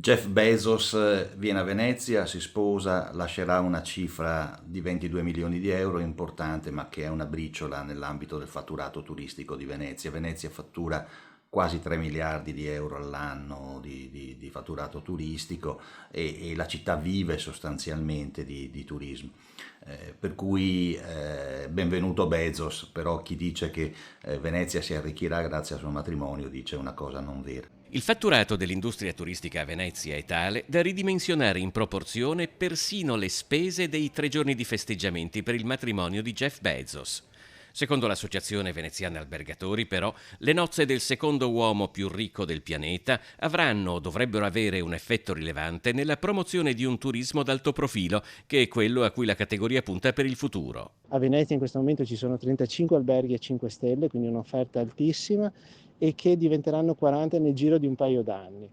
Jeff Bezos viene a Venezia, si sposa, lascerà una cifra di 22 milioni di euro, importante, ma che è una briciola nell'ambito del fatturato turistico di Venezia. Venezia fattura quasi 3 miliardi di euro all'anno di fatturato turistico e la città vive sostanzialmente di turismo. Per cui benvenuto Bezos, però chi dice che Venezia si arricchirà grazie al suo matrimonio dice una cosa non vera. Il fatturato dell'industria turistica a Venezia è tale da ridimensionare in proporzione persino le spese dei 3 giorni di festeggiamenti per il matrimonio di Jeff Bezos. Secondo l'Associazione Veneziana Albergatori, però, le nozze del secondo uomo più ricco del pianeta avranno o dovrebbero avere un effetto rilevante nella promozione di un turismo d'alto profilo, che è quello a cui la categoria punta per il futuro. A Venezia in questo momento ci sono 35 alberghi a 5 stelle, quindi un'offerta altissima, e che diventeranno 40 nel giro di un paio d'anni,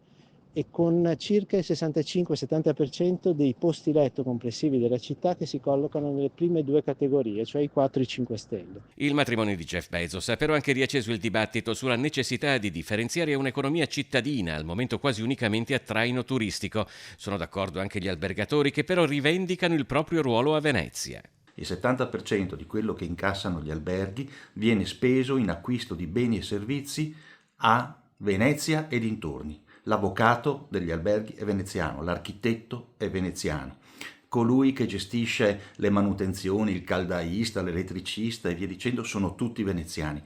e con circa il 65-70% dei posti letto complessivi della città che si collocano nelle prime due categorie, cioè i 4 e i 5 stelle. Il matrimonio di Jeff Bezos ha però anche riacceso il dibattito sulla necessità di differenziare un'economia cittadina, al momento quasi unicamente a traino turistico. Sono d'accordo anche gli albergatori, che però rivendicano il proprio ruolo a Venezia. Il 70% di quello che incassano gli alberghi viene speso in acquisto di beni e servizi a Venezia e dintorni. L'avvocato degli alberghi è veneziano, l'architetto è veneziano, colui che gestisce le manutenzioni, il caldaista, l'elettricista e via dicendo sono tutti veneziani.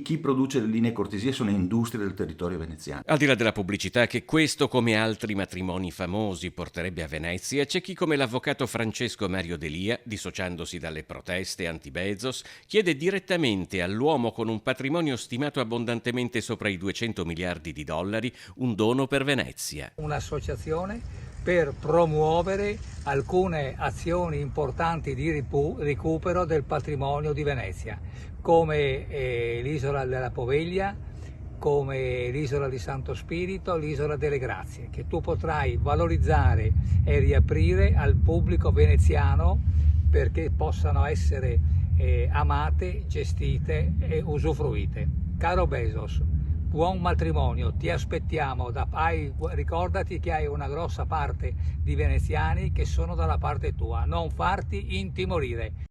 Chi produce le linee cortesie sono industrie del territorio veneziano. Al di là della pubblicità che questo, come altri matrimoni famosi, porterebbe a Venezia, c'è chi, come l'avvocato Francesco Mario Delia, dissociandosi dalle proteste anti-Bezos, chiede direttamente all'uomo con un patrimonio stimato abbondantemente sopra i 200 miliardi di dollari un dono per Venezia. Un'associazione per promuovere alcune azioni importanti di recupero del patrimonio di Venezia, come l'isola della Poveglia, come l'isola di Santo Spirito, l'isola delle Grazie, che tu potrai valorizzare e riaprire al pubblico veneziano perché possano essere amate, gestite e usufruite. Caro Bezos, buon matrimonio, ti aspettiamo, ricordati che hai una grossa parte di veneziani che sono dalla parte tua, non farti intimorire,